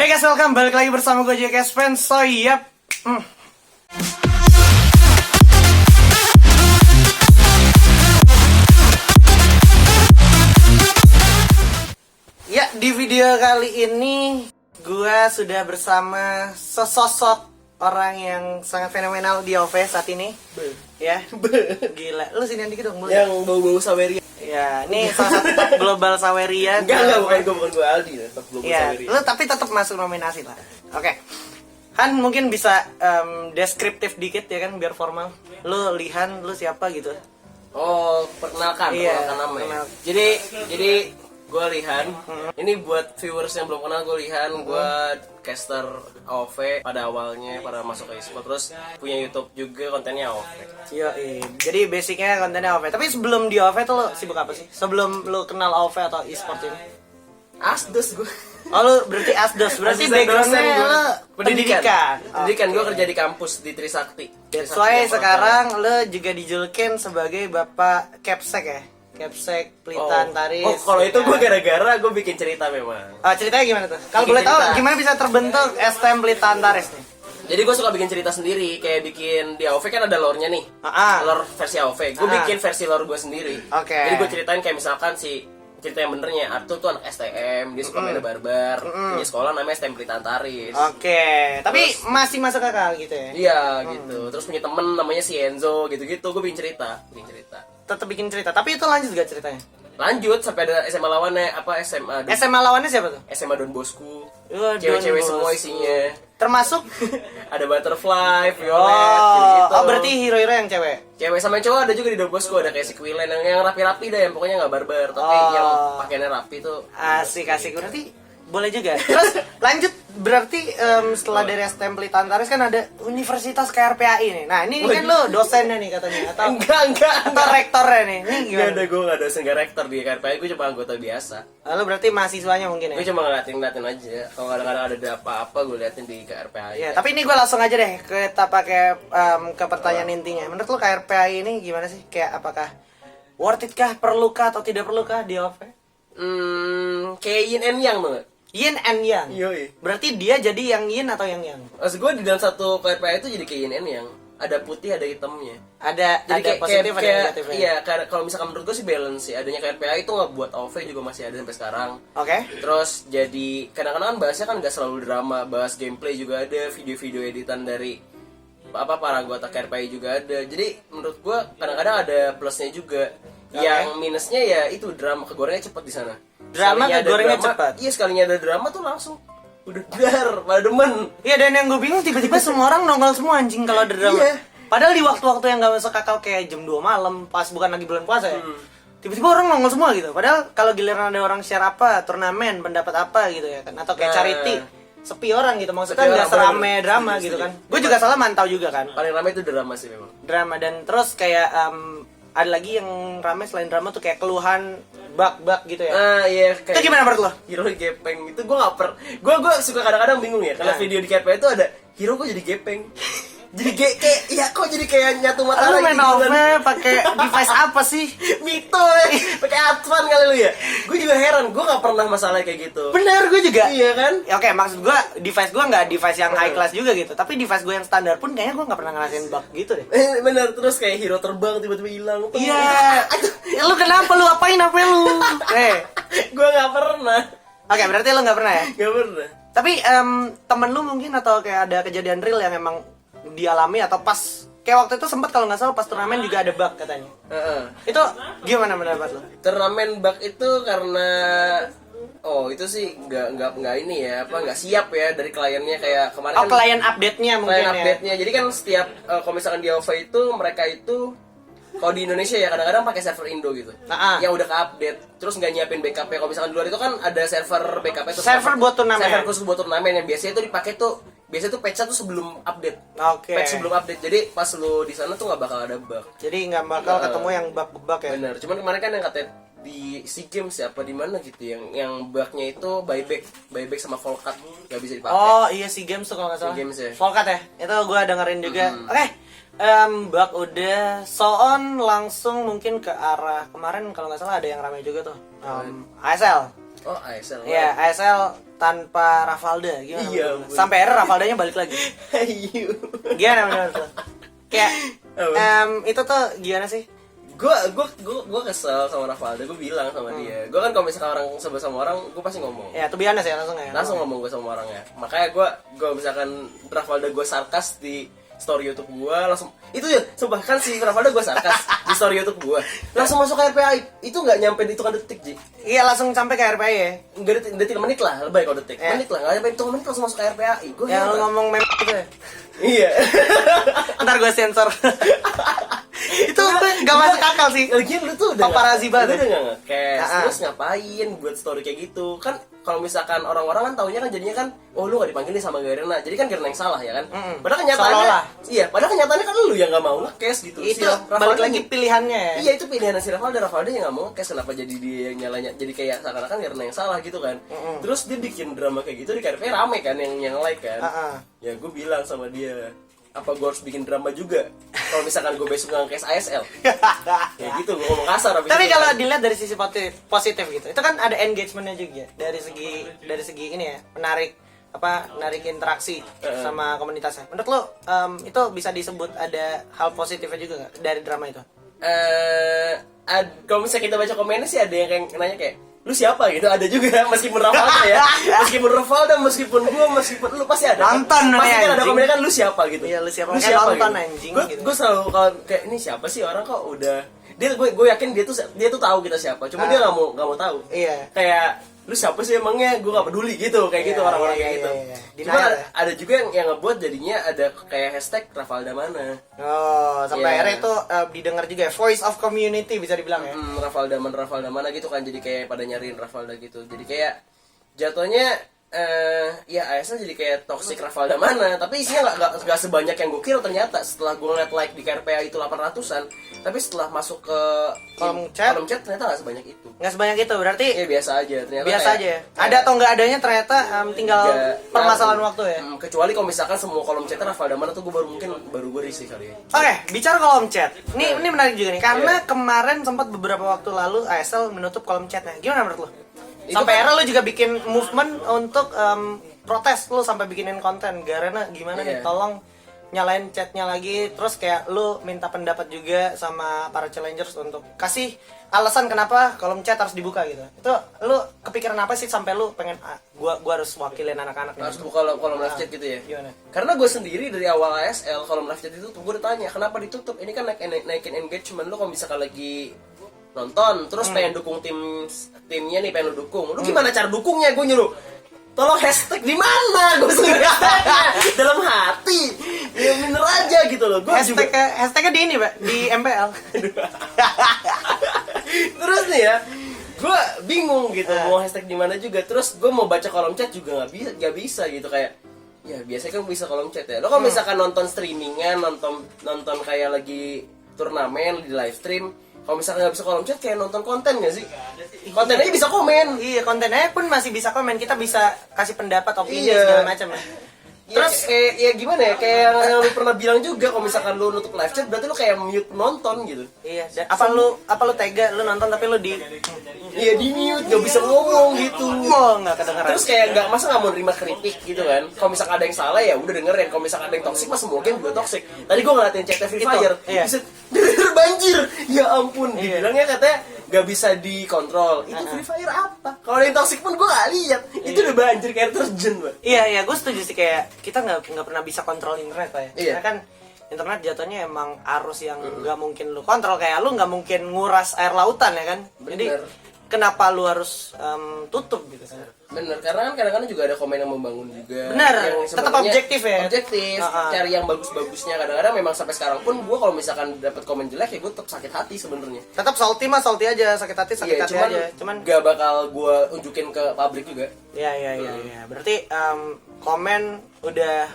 Hey guys, welcome balik lagi bersama gue JKS Fans. So yep. Ya, di video kali ini gue sudah bersama sesosok orang yang sangat fenomenal di OV saat ini. Ya, gila. Lu sini dikit dong, boleh? Yang bau-bau Saweria. Ya, ini salah satu top global Saweria. Enggak, bukan gue Aldi lah, top global ya, Saweria. lu tapi tetap masuk nominasi lah. Oke. Han mungkin bisa deskriptif dikit ya kan biar formal. Lu Lihan, lu siapa gitu? Oh, perkenalkan nama ya. Jadi gue Lihan. Ini buat viewers yang belum kenal, gue Lihan. Gue caster AoV pada awalnya, pada masuk ke e-sport. Terus punya YouTube juga, kontennya AoV. Iya, jadi basicnya kontennya AoV. Tapi sebelum di AoV tuh lo sibuk apa sih? Sebelum lu kenal AoV atau e-sport ini? Asdos gue. Oh, lu berarti asdos. Berarti backgroundnya lo pendidikan. Pendidikan, gue kerja di kampus di Trisakti. That's why sekarang lo juga dijulukin sebagai Bapak Capsek ya? Capsek Pelita Antares. Oh, kalau itu gue gara-gara gue bikin cerita memang. Ceritanya gimana tuh? Kalau boleh tahu gimana bisa terbentuk STM Pelita Antares nih? Jadi gue suka bikin cerita sendiri, kayak bikin di AoV kan ada lore-nya nih. Lore versi AoV. Gue bikin versi lore gue sendiri. Oke. Jadi gue ceritain kayak misalkan cerita yang benernya Arthur tuh anak STM, dia suka main barbar, punya sekolah namanya STM Pelita Antares. Oke. Tapi masih masuk akal gitu ya? Iya gitu. Terus punya temen namanya si Enzo gitu-gitu. Gue bikin cerita. Tetap bikin cerita. Tapi itu lanjut gak ceritanya? Lanjut sampai ada SMA lawannya, SMA lawannya siapa tuh? SMA Don Bosco. Don Cewek-cewek Bosco. semua isinya. Termasuk? Ada Butterfly, Violet, gitu-gitu. Oh, berarti hero-hero yang cewek? Cewek sama yang cowok ada juga di Don Bosco. Ada kayak si Quillen yang rapi-rapi dah, yang pokoknya gak barbar. Tapi yang pakaiannya rapi tuh Asik. Berarti boleh juga. Terus lanjut, berarti setelah dari STM Pelita Antares kan ada Universitas KRPAI nih. Nah ini kan lo dosennya nih katanya. Atau Enggak. Atau rektornya nih. Ini Gak gimana? ada, gue gak dosen, gak rektor di KRPI. Gue cuma anggota biasa. Lalu berarti mahasiswanya mungkin ya? Gue cuma ngeliatin aja. Kalau kadang-kadang ada apa-apa gue liatin di KRPI. Ya, tapi ini gue langsung aja deh kita pakai ke pertanyaan intinya. Menurut lo KRPAI ini gimana sih? Kayak apakah worth it kah, perlukah atau tidak perlukah di OV? Kayak yin and yang tuh. Yin and yang. Yoi. Berarti dia jadi yang yin atau yang yang? Maksud gue di dalam satu KRPI itu jadi kayak yin and yang. Ada putih, ada hitamnya. Ada positif, ada negatifnya. Iya, kalau misalkan menurut gue sih balance sih. Adanya KRPI itu nggak buat OV juga masih ada sampai sekarang. Oke. Terus jadi kadang-kadang bahasnya kan nggak selalu drama, bahas gameplay juga ada, video-video editan dari para anggota KRPI juga ada. Jadi menurut gue kadang-kadang ada plusnya juga. Yang minusnya ya itu drama kegorengnya cepet di sana. Drama kegorengnya cepat. Iya, sekalinya ada drama tuh langsung udah dar, pada demen. Iya, dan yang gue bingung tiba-tiba semua orang nongol semua anjing kalau ada drama. Iya. Padahal di waktu-waktu yang gak masuk akal kayak jam 2 malam pas bukan lagi bulan puasa ya. Tiba-tiba orang nongol semua gitu. Padahal kalau giliran ada orang share apa, turnamen, pendapat apa gitu ya kan, atau kayak charity, sepi orang gitu. Maksudnya nggak serame drama gitu kan. Gue juga salah mantau juga kan. Paling ramai itu drama sih memang. Drama, dan terus kayak ada lagi yang rame selain drama tuh kayak keluhan bug gitu ya. Iya. Itu gimana menurut lo? Hero gepeng itu gue gue suka kadang-kadang bingung ya karena video di KRP itu ada hero kok jadi gepeng. Jadi kayak ya kok jadi kayak nyatu mata Lu lagi main OV pakai device apa sih? Mito ya, pakai advan kali lu ya. Gue juga heran, gue nggak pernah masalah kayak gitu. Bener, gue juga. Iya kan? Ya, oke, maksud gue device gue nggak device yang high class juga gitu. Tapi device gue yang standar pun kayaknya gue nggak pernah ngerasain bug gitu deh. Bener, terus kayak hero terbang tiba-tiba hilang. Iya. Ya, lu kenapa lu apain apa lu? Gue nggak pernah. Oke, berarti lu nggak pernah ya? Nggak pernah. Tapi temen lu mungkin atau kayak ada kejadian real yang emang dialami atau pas kayak waktu itu sempat kalau nggak salah pas turnamen juga ada bug katanya. Itu gimana menurut lu? Turnamen bug itu karena itu sih nggak ini ya nggak siap ya dari kliennya kayak kemarin. Oh, klien update-nya mungkin klien ya. update-nya. Jadi kan setiap kalau misalkan di OV itu mereka itu kalau di Indonesia ya kadang-kadang pakai server Indo gitu. Yang udah ke-update terus nggak nyiapin backup ya. Kalau misalkan di luar itu kan ada server backup itu. Server buat turnamen. Server khusus buat turnamen yang biasanya itu dipakai tuh patch-nya tuh sebelum update. Oke. Patch sebelum update. Jadi pas lu di sana tuh nggak bakal ada bug. Jadi nggak bakal ketemu yang bug ya. Bener. Cuman kemarin kan yang katanya di SEA Games siapa di mana gitu yang bugnya itu buyback sama Volcat nggak bisa dipakai. Oh iya, SEA Games tuh kalau nggak salah. SEA Games ya. Volcat ya. Itu gue dengerin juga. Oke. Bug udah, so on langsung mungkin ke arah kemarin kalau nggak salah ada yang ramai juga tuh. ASL. Oh, ASL. Iya, ASL tanpa Ravalda gimana? Iya, menurut lu? Sampai akhirnya Ravaldanya balik lagi. Ayo. Gimana menurut lu? Kayak itu tuh gimana sih? Gue kesel sama Ravalda, gue bilang sama dia. Gue kan kalau misalkan orang sebel sama orang, gue pasti ngomong. Ya, tuh biasa ya langsung ya. Langsung ngomong gue sama orangnya. Makanya gue misalkan Ravalda gue sarkas di story YouTube gue, langsung itu ya, sumpah kan si Ravalda gue sarkas di story YouTube gue, langsung masuk ke RPI. Itu nggak nyampe hitungan detik, Ji. Iya, langsung sampai ke RPI ya. Nggak detik, menit lah, lebih kalau detik. Menit lah, nggak nyampe hitungan menit langsung masuk ke RPI. Gue Yang lu ngomong meme gitu ya. Iya. Ntar gue sensor. Itu gak masuk akal sih. Lagian lu tuh udah Paparazi banget. Lu udah gak nge-cash, terus ngapain buat story kayak gitu. Kan kalau misalkan orang-orang kan taunya kan jadinya kan, oh lu gak dipanggil nih sama Garena, jadi kan Garena yang salah ya kan. Padahal kenyataannya Seolah-olah. iya, padahal kenyataannya kan lu yang gak mau nge-cash gitu. Itu Si Ravalda balik lagi pilihannya ya. Iya, itu pilihan si Ravalda yang gak mau nge-cash. Kenapa jadi dia yang nyalanya, jadi kayak seakan-akan Garena yang salah gitu kan. Terus dia bikin drama kayak gitu di KRP rame kan yang like kan. Ya gue bilang sama dia, apa gue harus bikin drama juga kalau misalkan gue besok nggak cash ASL. Ya gitu, gue ngomong kasar. Tapi kalau dilihat dari sisi positif gitu, itu kan ada engagementnya juga dari segi ini ya, menarik interaksi sama komunitasnya. Menurut lo itu bisa disebut ada hal positifnya juga nggak dari drama itu? Kalau misalnya kita baca komennya sih ada yang kayak nanya kayak, lu siapa gitu, ada juga meskipun Ravalda ya, meskipun Ravalda, meskipun gua, meskipun lu pasti ada. Nonton pasti kan ada anjing. komen kan, lu siapa gitu. Iya, lu siapa? Lu Kayak siapa nonton gitu. anjing gitu. Gue selalu kalau kayak ini siapa sih orang kok udah gue yakin dia tuh tahu kita siapa, cuma dia nggak mau tahu. Iya. Kayak lu siapa sih emangnya, gue gak peduli gitu, kayak gitu orang-orang kayak gitu. Cuma ada juga yang ngebuat jadinya ada kayak hashtag Ravalda mana. Oh, sampai akhirnya itu didengar juga ya, voice of community bisa dibilang ya. Ravalda mana gitu kan, jadi kayak pada nyariin Ravalda gitu. Jadi kayak jatuhnya ya ASL jadi kayak toxic Ravalda mana, tapi isinya nggak sebanyak yang gue kira ternyata. Setelah gue ngeliat like di KRPA itu 800-an, tapi setelah masuk ke kolom chat ternyata nggak sebanyak itu. Nggak sebanyak itu, berarti ya biasa aja ternyata. Biasa aja ya. Ada atau nggak adanya ternyata tinggal permasalahan waktu ya. Kecuali kalau misalkan semua kolom chatnya Ravalda mana tuh gue baru gue risih kali ya. Oke, bicara kolom chat. Ini menarik juga nih, karena kemarin sempat beberapa waktu lalu ASL menutup kolom chatnya. Gimana menurut lo? Sampai akhirnya lo juga bikin movement untuk protes, lo sampai bikinin konten Garena gimana nih, tolong nyalain chatnya lagi. Terus kayak lo minta pendapat juga sama para challengers untuk kasih alasan kenapa kolom chat harus dibuka gitu. Itu lo kepikiran apa sih sampai lo pengen gua harus wakilin anak-anak harus buka kolom live chat gitu ya? Gimana? Karena gue sendiri dari awal ASL kolom live chat itu gue udah tanya kenapa ditutup. Ini kan naikin engagement lo. Kalau misalkan lagi nonton terus pengen dukung timnya nih, pengen lu dukung, lu gimana cara dukungnya? Gue nyuruh tolong hashtag di mana, gue suruh hashtagnya dalam hati ya bener aja gitu loh. Gue hashtagnya di ini Pak, di MPL. Terus nih ya, gue bingung gitu mau hashtag di mana juga. Terus gue mau baca kolom chat juga nggak bisa gitu. Kayak ya biasanya kan bisa kolom chat ya. Lo kalau misalkan nonton streamingan, nonton kayak lagi turnamen di live stream, kalau misalkan nggak bisa kolom chat kayak nonton konten nggak sih? Konten aja bisa komen. Iya, kontennya pun masih bisa komen. Kita bisa kasih pendapat, opini segala macam ya. Terus kayak ya gimana ya, kayak yang lu pernah bilang juga, kalau misalkan lu nutup live chat berarti lu kayak mute nonton gitu. Iya, apa lu tega lu nonton tapi lu iya di mute, nggak bisa ngomong gitu. Nggak kedengeran. Terus kayak masa nggak mau nerima kritik gitu kan? Kalau misalkan ada yang salah ya udah dengerin. Kalau misalkan ada yang toxic, mas semua game juga toxic. Tadi gue ngeliatin chatnya Free Fire, bisa banjir. Ya ampun, dibilangnya katanya nggak bisa dikontrol. Itu Free Fire apa? Kalau ada yang toxic pun gue nggak lihat. Itu udah banjir kayak terjun, Pak. Iya, gue setuju sih, kayak kita nggak pernah bisa kontrol internet Pak ya. Iya. Karena kan internet jatuhnya emang arus yang nggak mungkin lu kontrol. Kayak lu nggak mungkin nguras air lautan ya kan. Jadi kenapa lu harus tutup gitu kan? Bener, karena kan kadang-kadang juga ada komen yang membangun juga. Bener, yang tetap objektif ya. Objektif, cari yang bagus-bagusnya. Kadang-kadang memang sampai sekarang pun gue kalau misalkan dapat komen jelek ya gue tetap sakit hati sebenarnya. Tetap salty aja, sakit hati aja. Cuman gak bakal gue unjukin ke publik juga. Iya. Berarti komen udah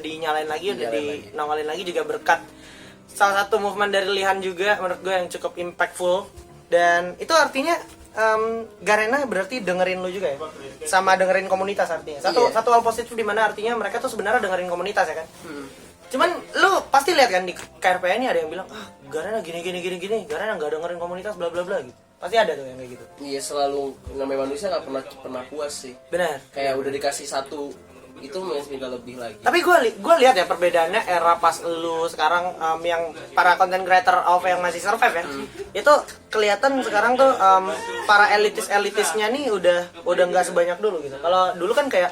dinyalain lagi, udah dinongolin lagi juga berkat salah satu movement dari Lihan juga menurut gue yang cukup impactful. Dan itu artinya Garena berarti dengerin lu juga ya, sama dengerin komunitas artinya. Satu hal positif di mana artinya mereka tuh sebenarnya dengerin komunitas ya kan. Cuman lu pasti lihat kan di KRPA ini ada yang bilang Garena gini, Garena nggak dengerin komunitas bla bla bla gitu. Pasti ada tuh yang kayak gitu. Iya, selalu namanya manusia nggak pernah puas sih. Benar. Kayak udah dikasih satu itu masih minta lebih lagi. Tapi gue lihat ya perbedaannya era pas lu sekarang yang para content creator of yang masih survive ya. Itu kelihatan sekarang tuh para elitisnya nih udah nggak sebanyak dulu gitu. Kalau dulu kan kayak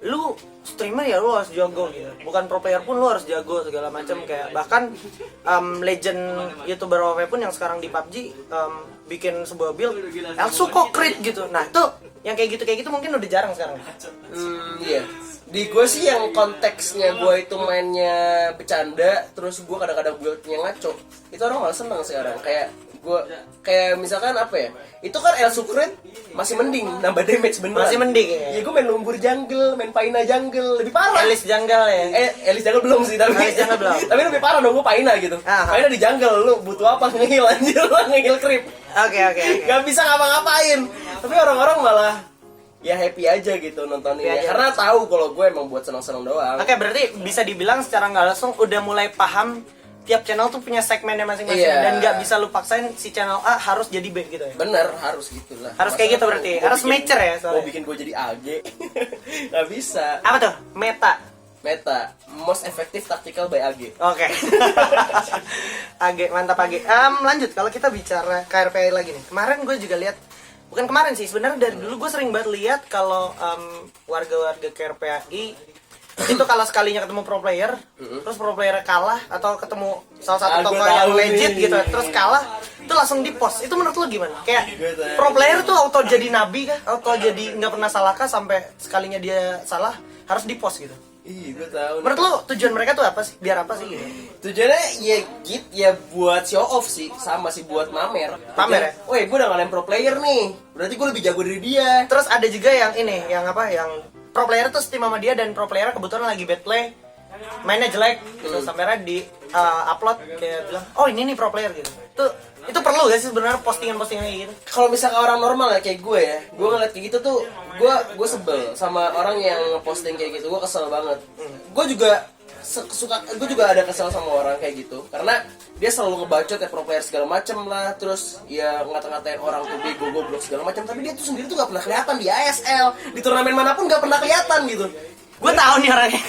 lu streamer ya lu harus jago gitu. Bukan pro player pun lu harus jago segala macam kayak bahkan legend YouTuber OV pun yang sekarang di PUBG bikin sebuah build langsung kok crit gitu. Nah, itu yang kayak gitu mungkin udah jarang sekarang. Iya. Di gue sih yang konteksnya gue itu mainnya bercanda, terus gue kadang-kadang buildnya ngaco, itu orang malah seneng sekarang. Kayak misalkan apa ya, itu kan El Secret masih mending nambah damage beneran. Masih mending ya. Ya gue main lumbur jungle, main Paina jungle, lebih parah. Elis jungle ya. Elis jungle belum sih, tapi Elis jungle belum. tapi lebih parah dong gue Paina gitu. Paina di jungle, lu butuh apa ngehil anjir, ngehil creep. Oke. Gak bisa ngapa-ngapain. Tapi orang-orang malah ya happy aja gitu nontonnya, karena tahu kalau gue emang buat senang-senang doang. Oke, berarti bisa dibilang secara nggak langsung udah mulai paham tiap channel tuh punya segmennya masing-masing. Iya. Dan nggak bisa lu paksain si channel A harus jadi B gitu ya. Bener, harus gitu lah. Harus kayak gitu berarti. Harus mature ya soalnya. Mau bikin gue jadi AG nggak bisa. Apa tuh? Meta. Most effective tactical by AG. Oke. AG, mantap AG. Lanjut kalau kita bicara KRPI lagi nih. Kemarin gue juga lihat, bukan kemarin sih, sebenarnya dari dulu gue sering banget lihat kalau warga-warga KRPI itu kalau sekalinya ketemu pro player, terus pro player kalah atau ketemu salah satu tokoh yang legit gitu, terus kalah, itu langsung di post. Itu menurut lo gimana? Kayak pro player tuh auto jadi nabi kah? Auto jadi nggak pernah salah kah sampai sekalinya dia salah harus di post gitu? Ih, gue tahu. Menurut lo tujuan mereka tuh apa sih? Biar apa sih gitu? Tujuannya ya buat show off sih, sama sih buat mamer. Pamer ya? Woi, gue udah ngalahin pro player nih, berarti gue lebih jago dari dia. Terus ada juga yang ini, yang apa? Yang pro player tuh setim sama dia dan pro player kebetulan lagi bad play, mainnya jelek gitu, sampai akhirnya di upload dia bilang, oh ini nih pro player gitu. Itu perlu gak sih sebenarnya postingan-postingan kayak gitu? Kalau misalkan orang normal ya kayak gue ya, gue ngeliat kayak gitu tuh, gue sebel sama orang yang posting kayak gitu, gue kesel banget. Gue juga gue juga ada kesel sama orang kayak gitu, karena dia selalu ngebacot ya pro player segala macem lah, terus ya ngata-ngatain orang tuh bego, goblok segala macam, tapi dia tuh sendiri tuh gak pernah kelihatan di ASL, di turnamen manapun gak pernah kelihatan gitu. Gue tahu nih orangnya.